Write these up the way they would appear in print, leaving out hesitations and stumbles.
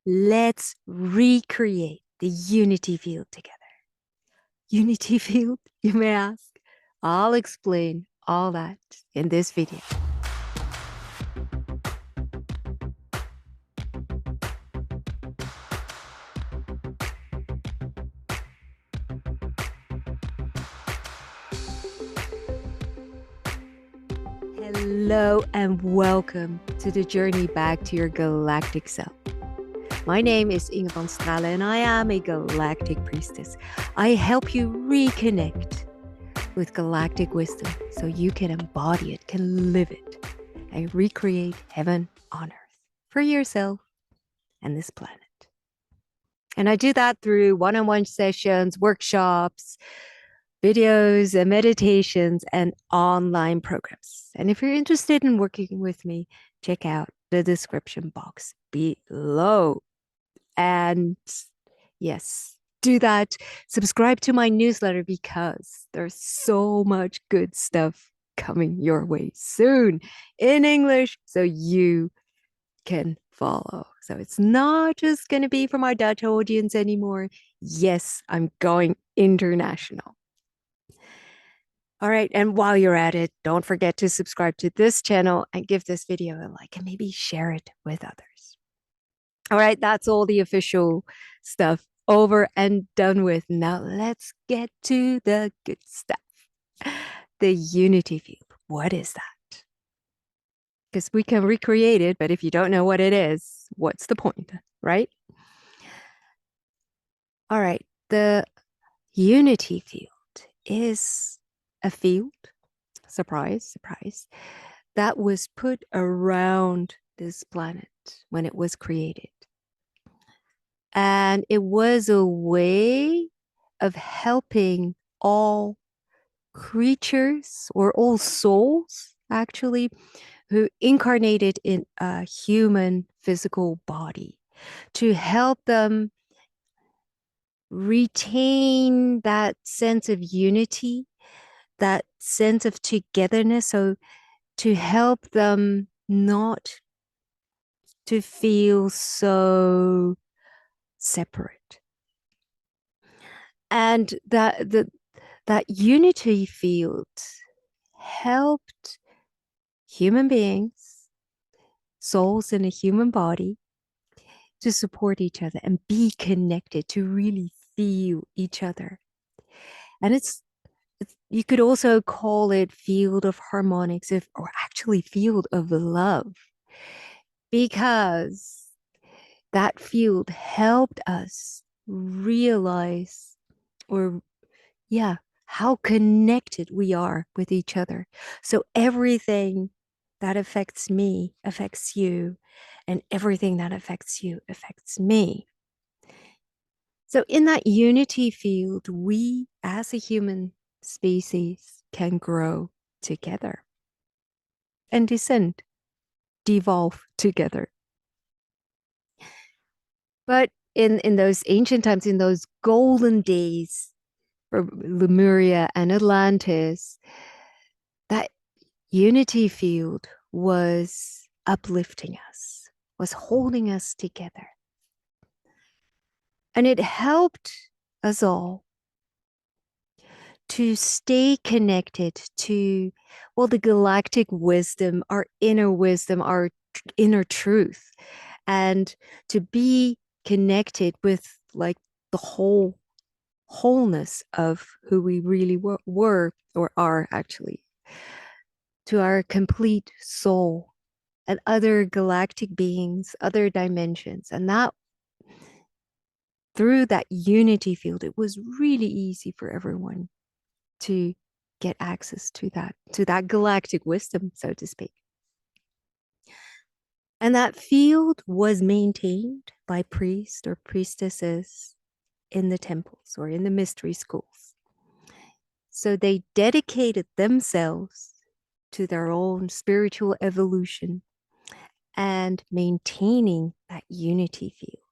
Let's recreate the unity field together. Unity field, you may ask? I'll explain all that in this video. Hello and welcome to the journey back to your galactic self. My name is Inge van Stralen and I am a galactic priestess. I help you reconnect with galactic wisdom so you can embody it, can live it, and recreate heaven on earth for yourself and this planet. And I do that through one-on-one sessions, workshops, videos, and meditations, and online programs. And if you're interested in working with me, check out the description box below. And yes, do that. Subscribe to my newsletter because there's so much good stuff coming your way soon in English so you can follow. So it's not just going to be for my Dutch audience anymore. Yes, I'm going international. All right. And while you're at it, don't forget to subscribe to this channel and give this video a like and maybe share it with others. All right. That's all the official stuff over and done with. Now let's get to the good stuff. The unity field. What is that? Because we can recreate it, but if you don't know what it is, what's the point, right? All right. The unity field is a field, surprise, surprise, that was put around this planet when it was created. And it was a way of helping all creatures or all souls, actually, who incarnated in a human physical body to help them retain that sense of unity, that sense of togetherness. So to help them not to feel so separate. And that unity field helped human beings, souls in a human body, to support each other and be connected, to really feel each other. And it's you could also call it field of harmonics, or actually field of love, because that field helped us realize, or yeah, how connected we are with each other. So everything that affects me affects you, and everything that affects you affects me. So in that unity field, we as a human species can grow together and descend, devolve together. But in those ancient times, in those golden days for Lemuria and Atlantis, that unity field was uplifting us, was holding us together. And it helped us all to stay connected to, well, the galactic wisdom, our inner truth, and to be connected with like the wholeness of who we really were or are, actually, to our complete soul and other galactic beings, other dimensions. And that through that unity field, it was really easy for everyone to get access to that galactic wisdom, so to speak. And that field was maintained by priests or priestesses in the temples or in the mystery schools. So they dedicated themselves to their own spiritual evolution and maintaining that unity field,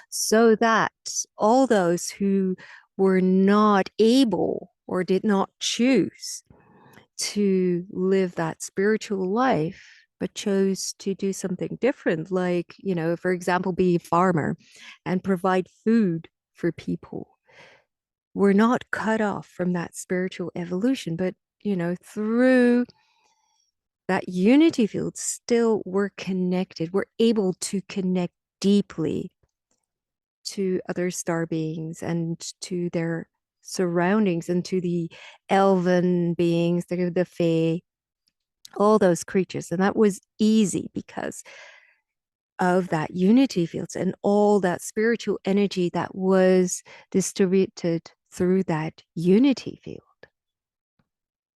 so that all those who were not able or did not choose to live that spiritual life but chose to do something different, like, for example, be a farmer and provide food for people. We're not cut off from that spiritual evolution, but, through that unity field, still we're connected. We're able to connect deeply to other star beings and to their surroundings and to the elven beings, the fae, all those creatures. And that was easy because of that unity fields and all that spiritual energy that was distributed through that unity field.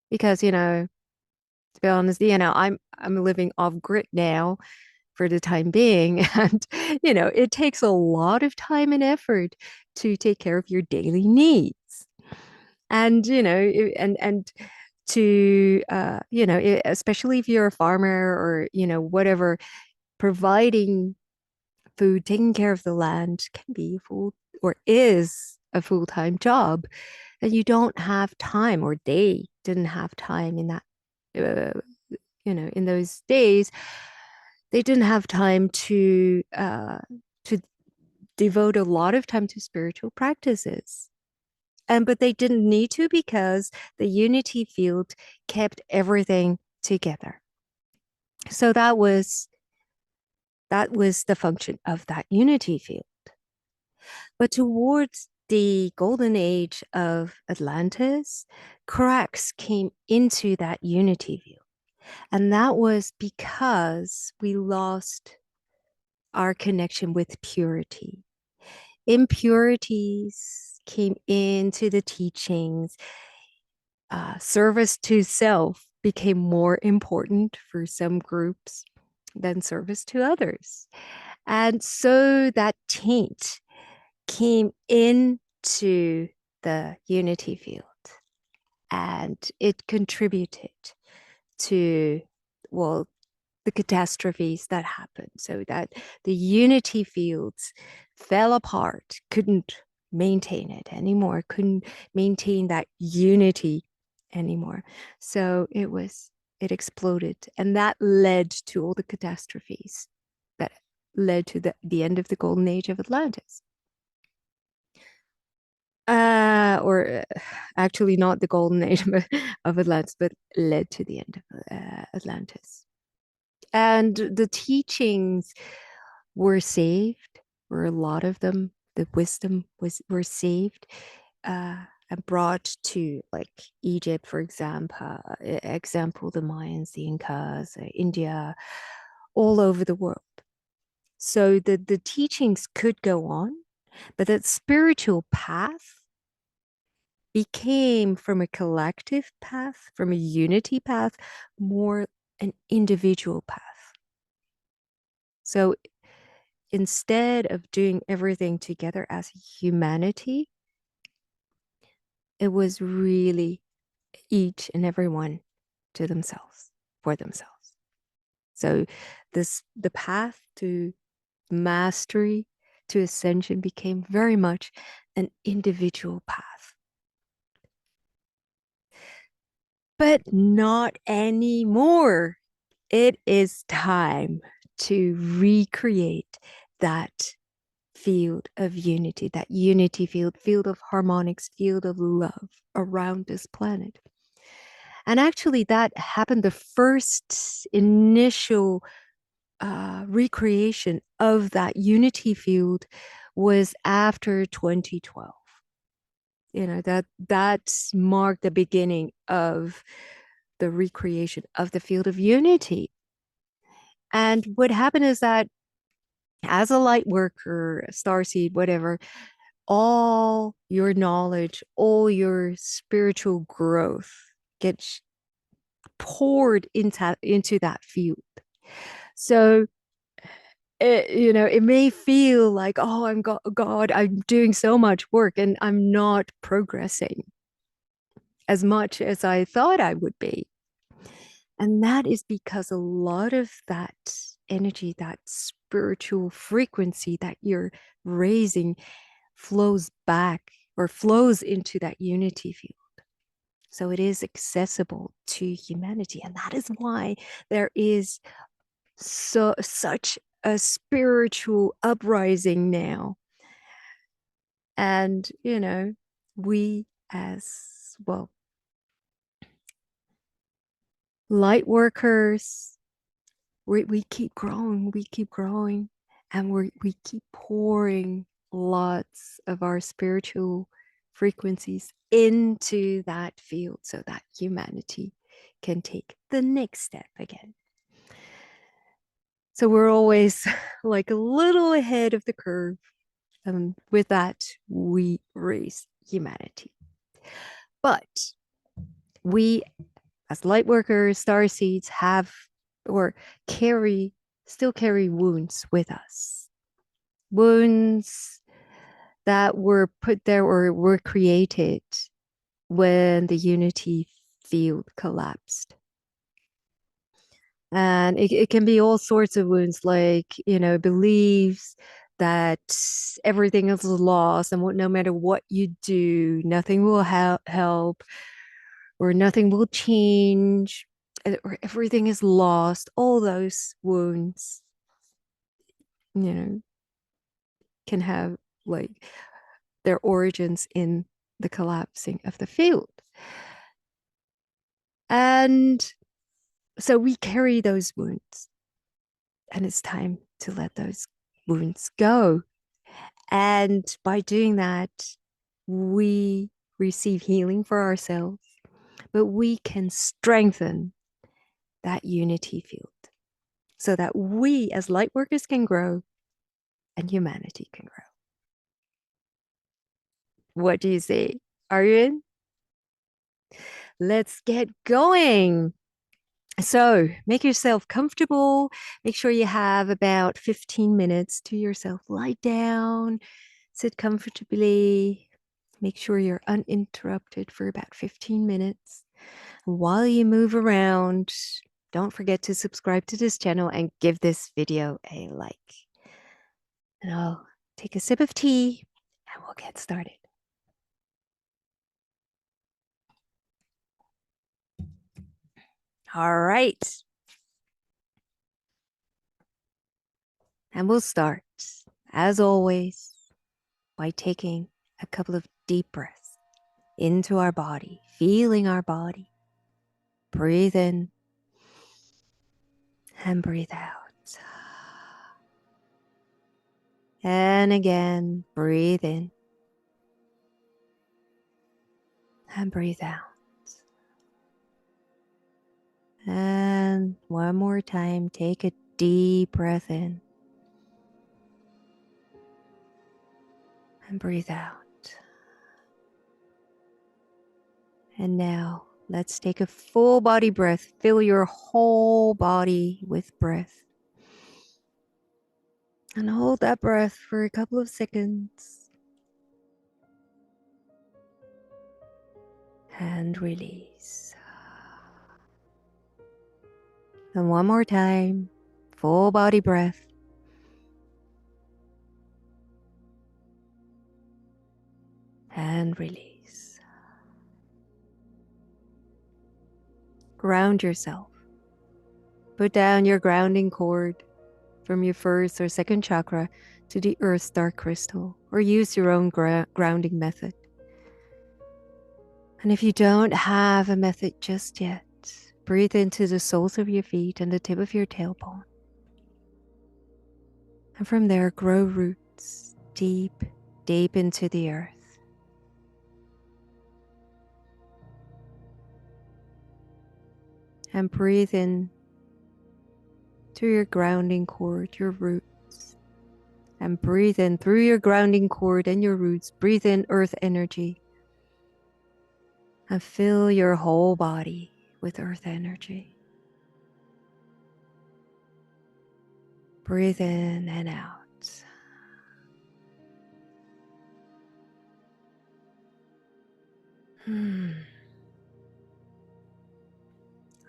Because, to be honest, I'm living off grid now for the time being. And, it takes a lot of time and effort to take care of your daily needs. And, and to, especially if you're a farmer or, whatever, providing food, taking care of the land can be full or is a full-time job. And you don't have time, or they didn't have time in that, in those days, they didn't have time to devote a lot of time to spiritual practices. But they didn't need to because the unity field kept everything together. So that was the function of that unity field. But towards the golden age of Atlantis, cracks came into that unity field. And that was because we lost our connection with purity. Impurities came into the teachings. Service to self became more important for some groups than service to others. And so that taint came into the unity field, and it contributed to, well, the catastrophes that happened, so that the unity fields fell apart, couldn't maintain it anymore, couldn't maintain that unity anymore. So it exploded, and that led to all the catastrophes that led to the end of the golden age of Atlantis. Or actually not the golden age of Atlantis, but led to the end of Atlantis. And the teachings were saved, or a lot of them, the wisdom were saved, and brought to, like, Egypt, for example, the Mayans, the Incas, India, all over the world. So the teachings could go on, but that spiritual path became, from a collective path, from a unity path, more an individual path. So instead of doing everything together as humanity, it was really each and every one to themselves, for themselves. So the path to mastery, to ascension, became very much an individual path. But not anymore. It is time to recreate that field of unity, that unity field of harmonics, field of love around this planet. And actually, that happened, the first initial recreation of that unity field was after 2012. That marked the beginning of the recreation of the field of unity. And what happened is that, as a light worker, starseed, whatever, all your knowledge, all your spiritual growth gets poured into that field. So it may feel like, oh, God, I'm doing so much work and I'm not progressing as much as I thought I would be. And that is because a lot of that energy, that spiritual frequency that you're raising, flows back or flows into that unity field. So it is accessible to humanity. And that is why there is such a spiritual uprising now. And, we as well, light workers, we keep growing, and we keep pouring lots of our spiritual frequencies into that field so that humanity can take the next step again. So we're always like a little ahead of the curve. And with that, we raise humanity. But we, as light workers, star seeds, have or still carry wounds with us. Wounds that were put there or were created when the unity field collapsed. And it can be all sorts of wounds, like, beliefs that everything is lost and no matter what you do, nothing will help or nothing will change or everything is lost. All those wounds, can have like their origins in the collapsing of the field. And so we carry those wounds, and it's time to let those wounds go. And by doing that, we receive healing for ourselves, but we can strengthen that unity field so that we as light workers can grow and humanity can grow. What do you say? Are you in? Let's get going. So make yourself comfortable. Make sure you have about 15 minutes to yourself. Lie down, sit comfortably. Make sure you're uninterrupted for about 15 minutes. While you move around, don't forget to subscribe to this channel and give this video a like. And I'll take a sip of tea and we'll get started. All right. And we'll start, as always, by taking a couple of deep breaths into our body, feeling our body. Breathe in and breathe out. And again, breathe in and breathe out. And one more time, take a deep breath in and breathe out. And now let's take a full body breath. Fill your whole body with breath. And hold that breath for a couple of seconds. And release. And one more time, full body breath. And release. Ground yourself. Put down your grounding cord from your first or second chakra to the earth's dark crystal, or use your own grounding method. And if you don't have a method just yet, breathe into the soles of your feet and the tip of your tailbone. And from there, grow roots deep, deep into the earth. And breathe in through your grounding cord, your roots. And breathe in through your grounding cord and your roots. Breathe in earth energy. And fill your whole body with earth energy. Breathe in and out.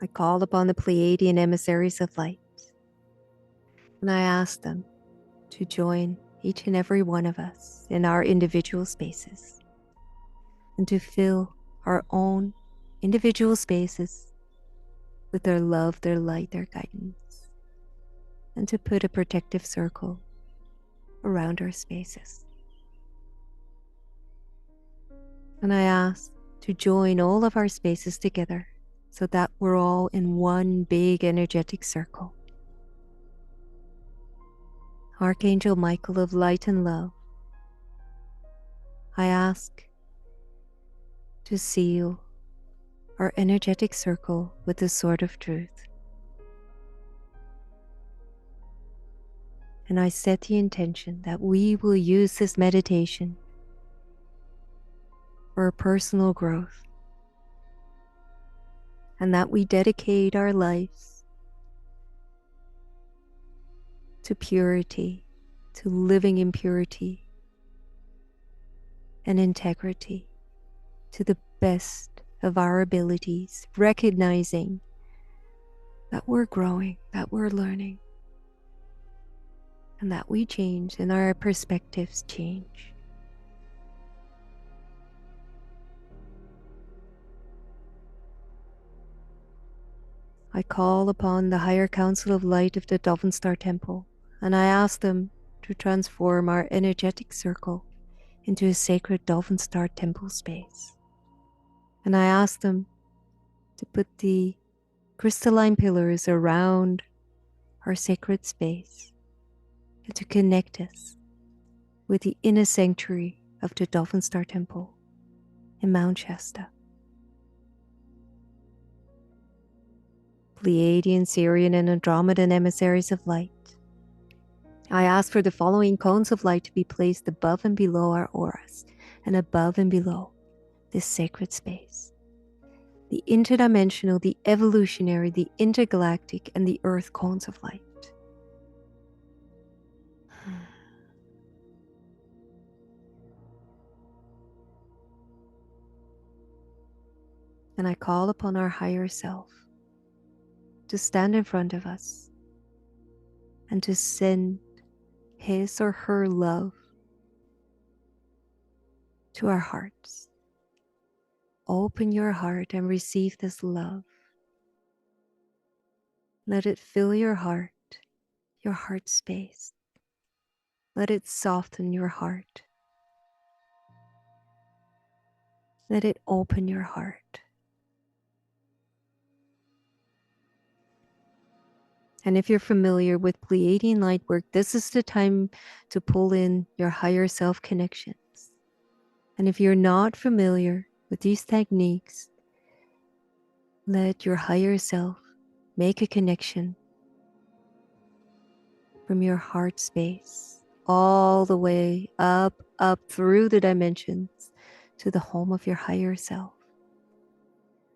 I called upon the Pleiadian emissaries of light, and I asked them to join each and every one of us in our individual spaces and to fill our own individual spaces with their love, their light, their guidance. and to put a protective circle around our spaces. And I ask to join all of our spaces together so that we're all in one big energetic circle. Archangel Michael of light and love, I ask to seal our energetic circle with the sword of truth. And I set the intention that we will use this meditation for personal growth, and that we dedicate our lives to purity, to living in purity and integrity to the best of our abilities, recognizing that we're growing, that we're learning, and that we change and our perspectives change. I call upon the higher council of light of the Dolphin Star Temple, and I ask them to transform our energetic circle into a sacred Dolphin Star Temple space. And I ask them to put the crystalline pillars around our sacred space and to connect us with the inner sanctuary of the Dolphin Star Temple in Mount Shasta. Pleiadian, Sirian, and Andromedan emissaries of light, I ask for the following cones of light to be placed above and below our auras and above and below this sacred space. The interdimensional, the evolutionary, the intergalactic, and the earth cones of light. And I call upon our higher self to stand in front of us and to send his or her love to our hearts. Open your heart and receive this love. Let it fill your heart space. Let it soften your heart. Let it open your heart. And if you're familiar with Pleiadian light work, this is the time to pull in your higher self connections. And if you're not familiar with these techniques, let your higher self make a connection from your heart space all the way up through the dimensions to the home of your higher self.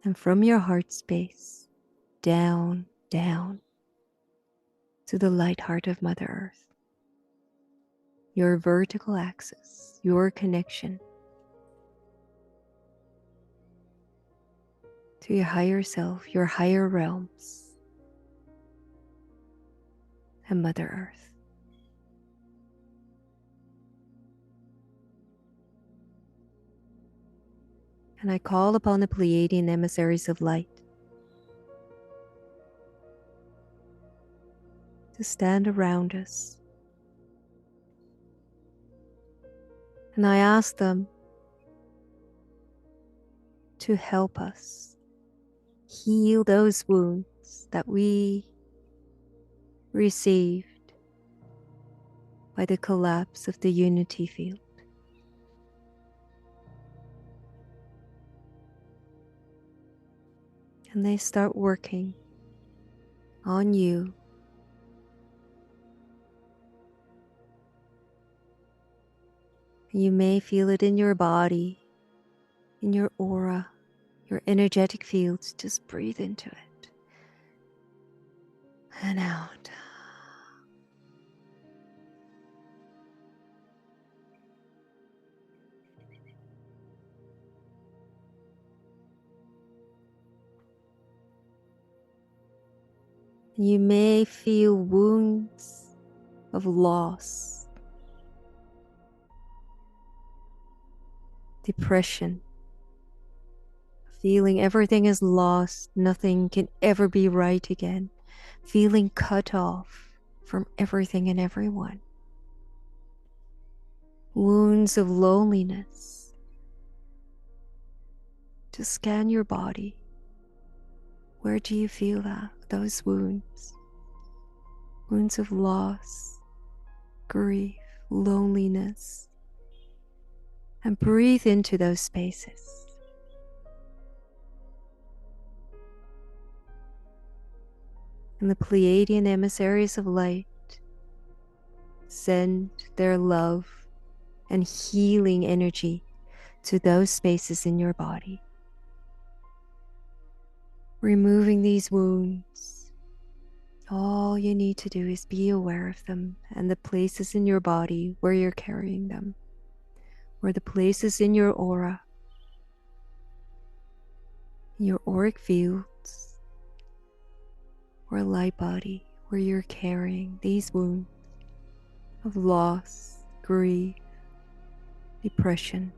And from your heart space, down to the light heart of Mother Earth. Your vertical axis, your connection to your higher self, your higher realms, and Mother Earth. And I call upon the Pleiadian emissaries of light to stand around us. And I ask them to help us heal those wounds that we received by the collapse of the unity field. And they start working on you. You may feel it in your body, in your aura, your energetic fields. Just breathe into it and out. You may feel wounds of loss, depression, feeling everything is lost, nothing can ever be right again, feeling cut off, from everything and everyone. Wounds of loneliness. Just scan your body. Where do you feel those wounds? Wounds of loss, grief, loneliness. And breathe into those spaces. And the Pleiadian emissaries of light send their love and healing energy to those spaces in your body. Removing these wounds. All you need to do is be aware of them and the places in your body where you're carrying them, or the places in your aura, your auric fields, or light body where you're carrying these wounds of loss, grief, depression,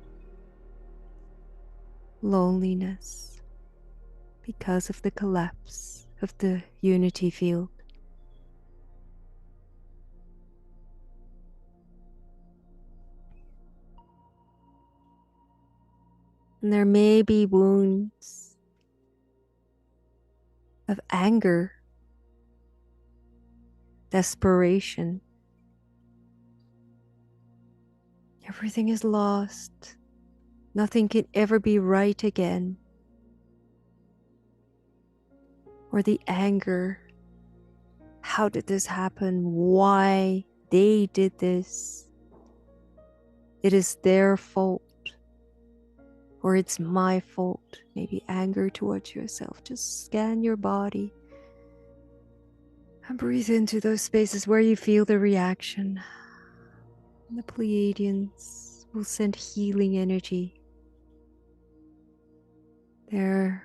loneliness, because of the collapse of the unity field. And there may be wounds of anger, desperation. Everything is lost. Nothing can ever be right again. Or the anger. How did this happen? Why they did this? It is their fault. Or it's my fault. Maybe anger towards yourself. Just scan your body and breathe into those spaces where you feel the reaction. And the Pleiadians will send healing energy there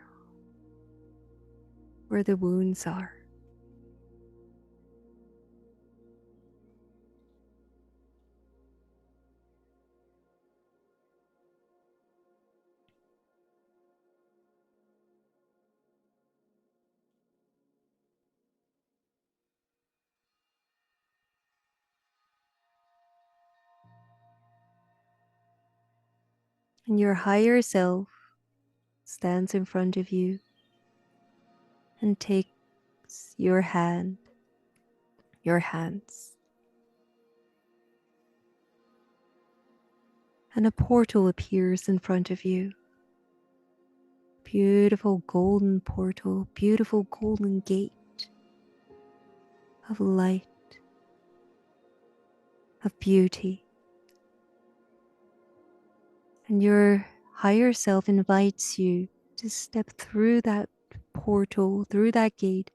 where the wounds are. And your higher self stands in front of you and takes your hands, and a portal appears in front of you. Beautiful golden portal, beautiful golden gate of light, of beauty. And your higher self invites you to step through that portal, through that gate,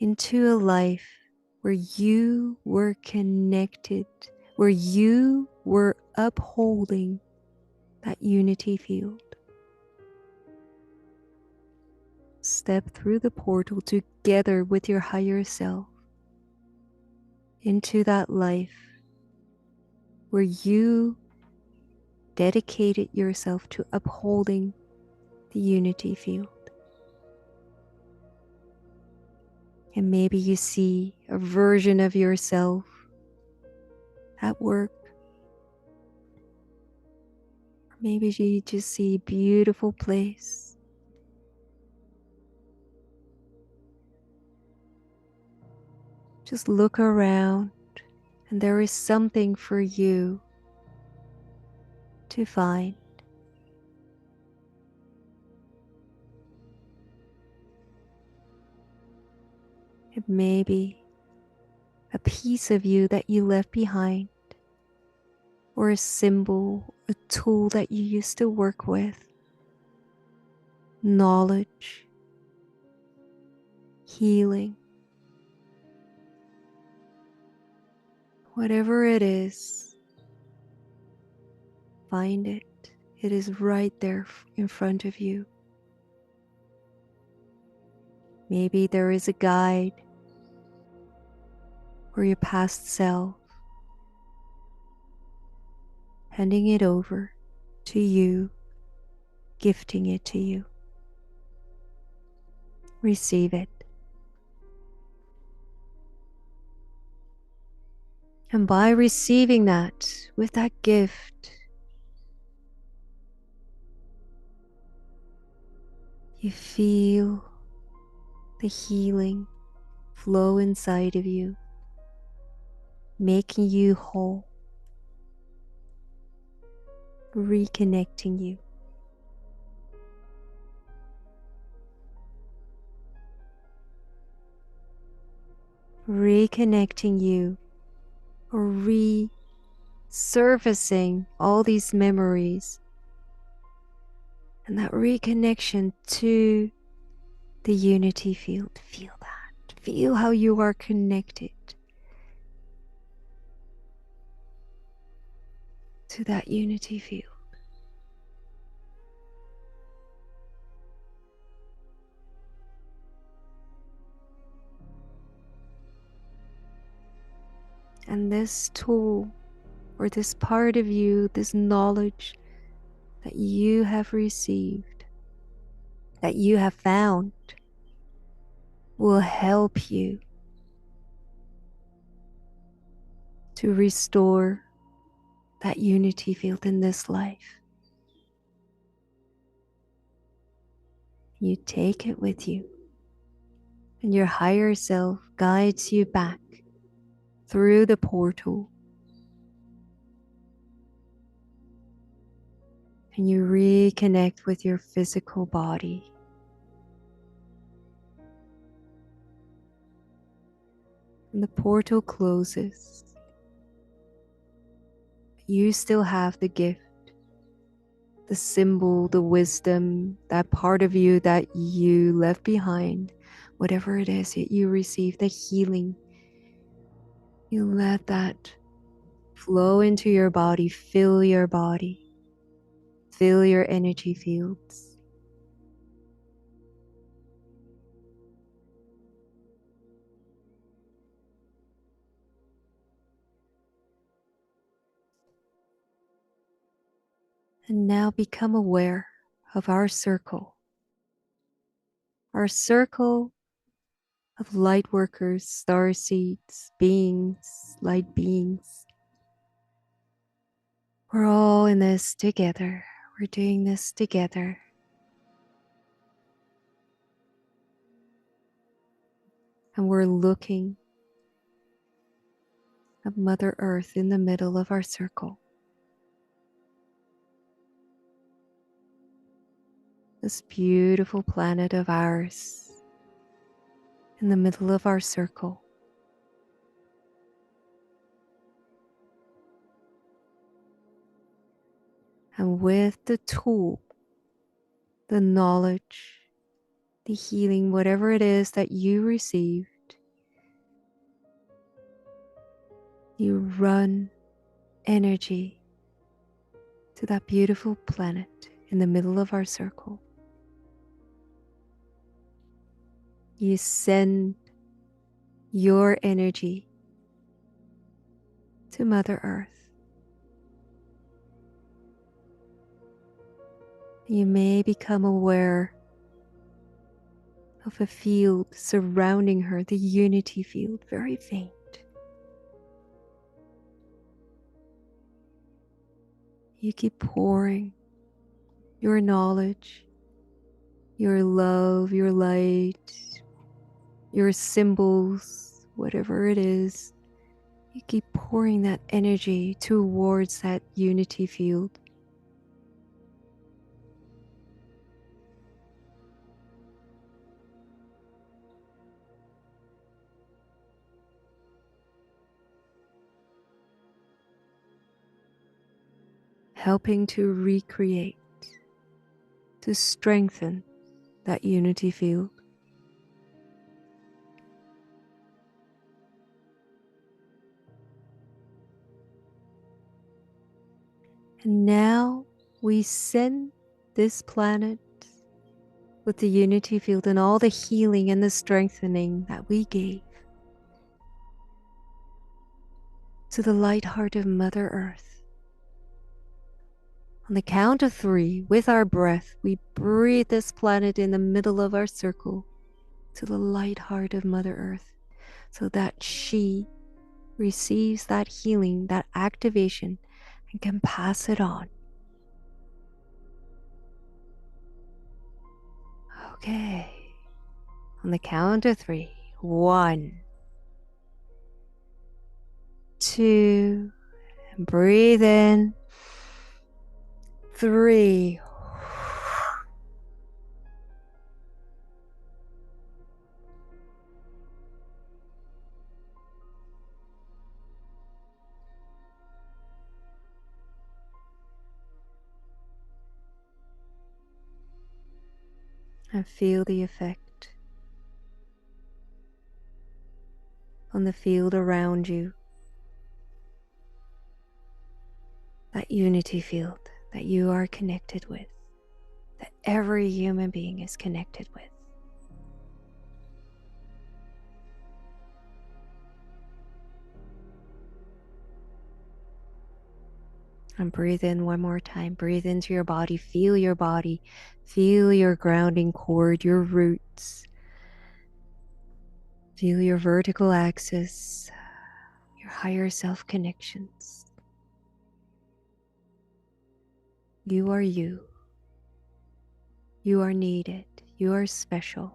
into a life where you were connected, where you were upholding that unity field. Step through the portal together with your higher self into that life where you dedicated yourself to upholding the unity field. And maybe you see a version of yourself at work. Or maybe you just see a beautiful place. Just look around and there is something for you to find. It may be a piece of you that you left behind, or a symbol, a tool that you used to work with, knowledge, healing. Whatever it is, find it. It is right there in front of you. Maybe there is a guide or your past self, handing it over to you, gifting it to you. Receive it. And by receiving that, with that gift, you feel the healing flow inside of you, making you whole, reconnecting you. Reconnecting you, or resurfacing all these memories, and that reconnection to the unity field. Feel that. Feel how you are connected to that unity field. And this tool, or this part of you, this knowledge that you have received, that you have found, will help you to restore that unity field in this life. You take it with you, and your higher self guides you back through the portal, and you reconnect with your physical body. And the portal closes. You still have the gift, the symbol, the wisdom, that part of you that you left behind, whatever it is that you receive, the healing. You let that flow into your body, fill your body, fill your energy fields. And now become aware of our circle of light workers, star seeds, beings, light beings. We're all in this together. We're doing this together. And we're looking at Mother Earth in the middle of our circle. This beautiful planet of ours in the middle of our circle. And with the tool, the knowledge, the healing, whatever it is that you received, you run energy to that beautiful planet in the middle of our circle. You send your energy to Mother Earth. You may become aware of a field surrounding her, the unity field, very faint. You keep pouring your knowledge, your love, your light, your symbols, whatever it is. You keep pouring that energy towards that unity field. Helping to recreate, to strengthen that unity field. And now we send this planet with the unity field and all the healing and the strengthening that we gave to the light heart of Mother Earth. On the count of 3, with our breath, we breathe this planet in the middle of our circle to the light heart of Mother Earth, so that she receives that healing, that activation, and can pass it on. Okay. On the count of 3. 1, 2, and breathe in. 3. And feel the effect on the field around you. That unity field that you are connected with, that every human being is connected with. And breathe in one more time. Breathe into your body. Feel your body. Feel your grounding cord, your roots. Feel your vertical axis, your higher self connections. You are you. You are needed. You are special.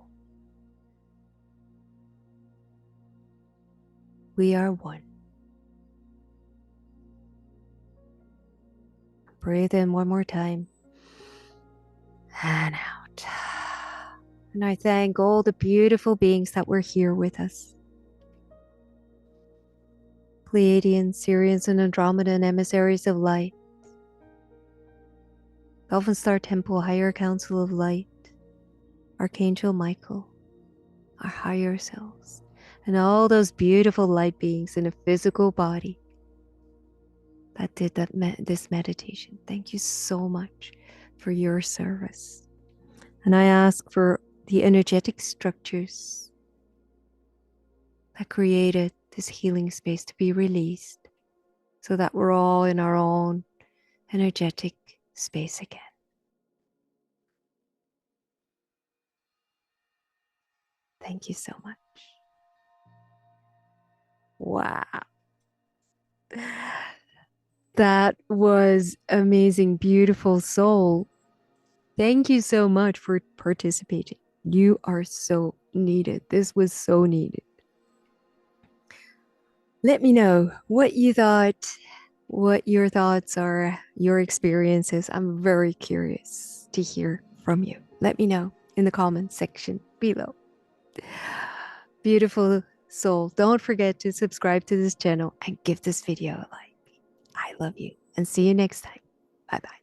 We are one. Breathe in one more time. And out. And I thank all the beautiful beings that were here with us. Pleiadians, Sirians, and Andromedan emissaries of light. Elven Star Temple, Higher Council of Light. Archangel Michael. Our higher selves. And all those beautiful light beings in a physical body that did this meditation. Thank you so much for your service. And I ask for the energetic structures that created this healing space to be released so that we're all in our own energetic space again. Thank you so much. Wow. That was amazing, beautiful soul. Thank you so much for participating. You are so needed. This was so needed. Let me know what you thought, what your thoughts are, your experiences. I'm very curious to hear from you. Let me know in the comments section below. Beautiful soul, don't forget to subscribe to this channel and give this video a like. I love you and see you next time. Bye-bye.